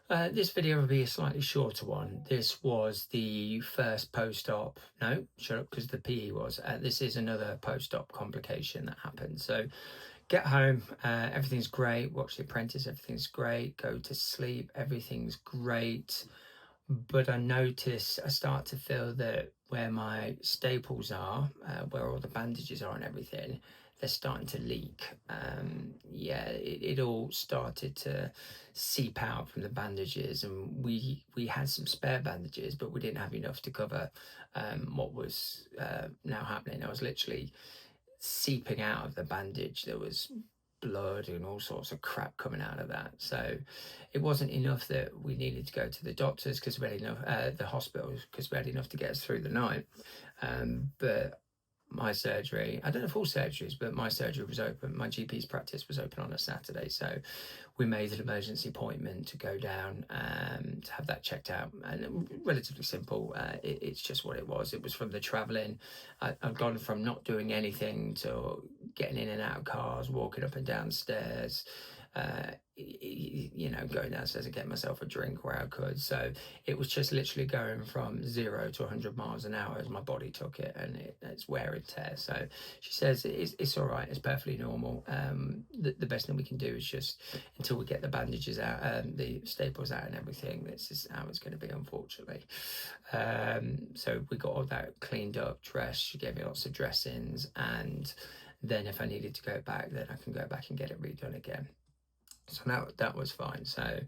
This video will be a slightly shorter one. This was the first post-op. No, shut up, because the PE was. This is another post-op complication that happened. So get home, everything's great. Watch The Apprentice, everything's great. Go to sleep, everything's great. But I start to feel that where my staples are, where all the bandages are and everything, they're starting to leak. It all started to seep out from the bandages, and we had some spare bandages, but we didn't have enough to cover what was now happening. I was literally seeping out of the bandage. There was blood and all sorts of crap coming out of that. So it wasn't enough that we needed to go to the doctors because we had enough, the hospitals, because we had enough to get us through the night. But my surgery, I don't know if all surgeries, but my surgery was open. My GP's practice was open on a Saturday. So we made an emergency appointment to go down to have that checked out. And relatively simple. It's just what it was. It was from the traveling. I've gone from not doing anything to getting in and out of cars, walking up and down stairs, going downstairs and getting myself a drink where I could. So it was just literally going from 0 to 100 miles an hour as my body took it, and it's wear and tear. So she says it's all right, it's perfectly normal. The best thing we can do is just until we get the bandages out, the staples out and everything, this is how it's going to be, unfortunately. So we got all that cleaned up, dressed. She gave me lots of dressings, and then if I needed to go back, then I can go back and get it redone again. So that was fine. So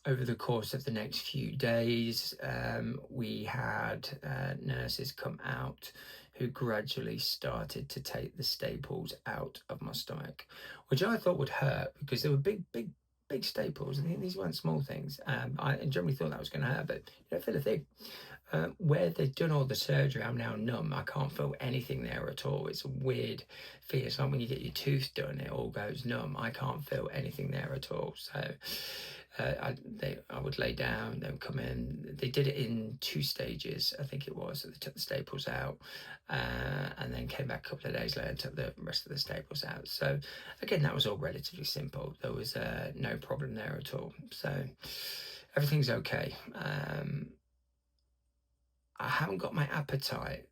over the course of the next few days, we had nurses come out who gradually started to take the staples out of my stomach, which I thought would hurt because they were big staples. I think these weren't small things. I generally thought that was going to hurt, but you don't feel a thing. Where they've done all the surgery, I'm now numb. I can't feel anything there at all. It's a weird feeling. It's like when you get your tooth done, it all goes numb. I can't feel anything there at all. So I would lay down, they would come in. They did it in 2 stages, I think it was. So they took the staples out and then came back a couple of days later and took the rest of the staples out. So again, that was all relatively simple. There was no problem there at all. So everything's okay. I haven't got my appetite.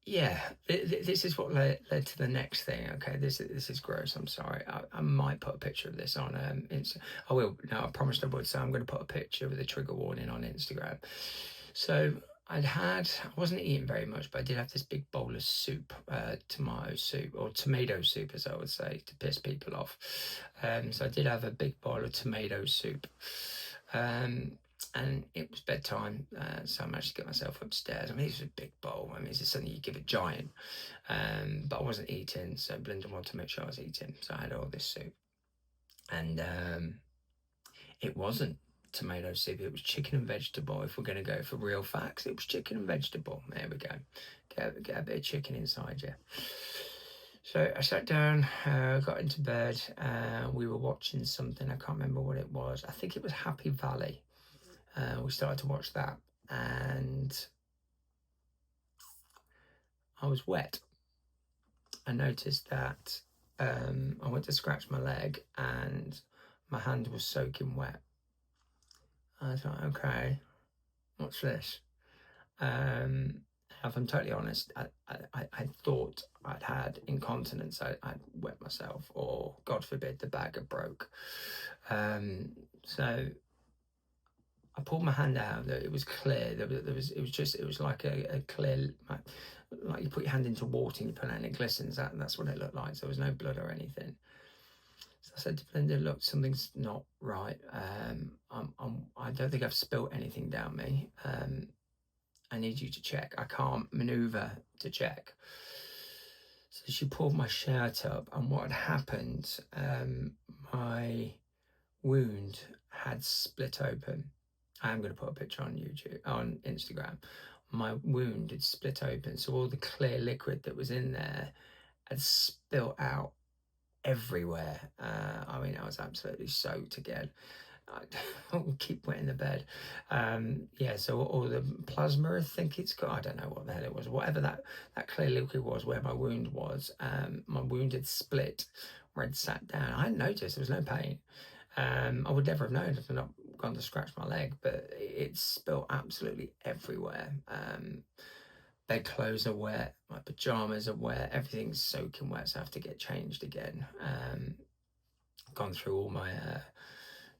This is what led to the next thing. Okay, this is gross. I'm sorry. I might put a picture of this on I will. No, I promised I would. So I'm going to put a picture with a trigger warning on Instagram. So I wasn't eating very much, but I did have this big bowl of soup, tomato soup, or tomato soup, as I would say, to piss people off. So I did have a big bowl of tomato soup. And it was bedtime, so I managed to get myself upstairs. I mean, this was a big bowl. I mean, this is something you give a giant. But I wasn't eating, so Belinda wanted to make sure I was eating. So I had all this soup. And it wasn't tomato soup, it was chicken and vegetable. If we're going to go for real facts, it was chicken and vegetable. There we go. Get a bit of chicken inside you. So I sat down, got into bed. We were watching something. I can't remember what it was. I think it was Happy Valley. We started to watch that, and I was wet. I noticed that I went to scratch my leg and my hand was soaking wet. I thought, okay, what's this? If I'm totally honest, I thought I'd had incontinence. I'd wet myself, or God forbid, the bag had broke. So I pulled my hand out. It was clear. It was like a clear, like you put your hand into water and you put it and it glistens. That's what it looked like. So there was no blood or anything. So I said to Belinda, look, something's not right. I don't think I've spilt anything down me. I need you to check. I can't maneuver to check. So she pulled my shirt up, and what had happened, my wound had split open. I am going to put a picture on on Instagram. My wound had split open, so all the clear liquid that was in there had spilt out everywhere. I mean, I was absolutely soaked again. I keep wetting the bed. So all the plasma, I think it's got, I don't know what the hell it was, whatever that clear liquid was where my wound was, my wound had split red sat down. I hadn't noticed there was no pain. I would never have known if I'd not gone to scratch my leg, but it's spilt absolutely everywhere. Bedclothes are wet, my pajamas are wet, everything's soaking wet, so I have to get changed again. Gone through all my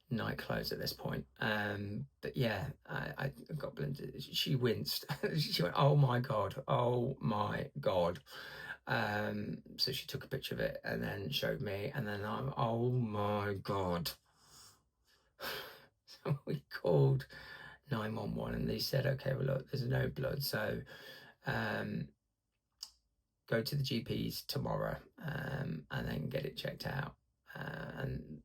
night clothes at this point. But yeah, I got blinded. She winced. She went, "Oh my God, oh my God." So she took a picture of it and then showed me, and then I'm, oh my God. So we called 911 and they said, okay, well, look, there's no blood, so go to the GPs tomorrow and then get it checked out. And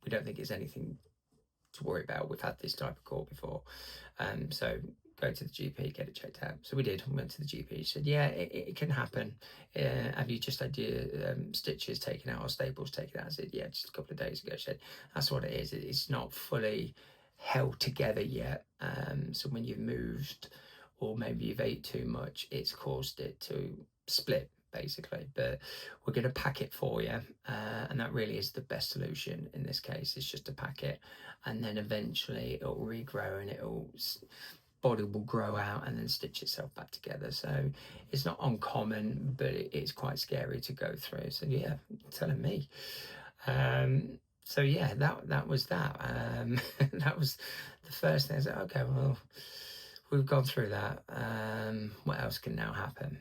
we don't think it's anything to worry about. We've had this type of call before. So go to the GP, get it checked out. So we did. We went to the GP. He said, yeah, it can happen. Have you just had your stitches taken out or staples taken out? I said, yeah, just a couple of days ago. She said, that's what it is. It's not fully held together yet. So when you've moved or maybe you've ate too much, it's caused it to split, basically. But we're going to pack it for you, and that really is the best solution in this case. It's just to pack it, and then eventually it'll regrow and body will grow out and then stitch itself back together. So it's not uncommon, but it's quite scary to go through. So yeah, telling me. So yeah, that was that. That was the first thing. I said, okay, well, we've gone through that. What else can now happen?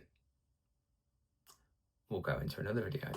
We'll go into another video.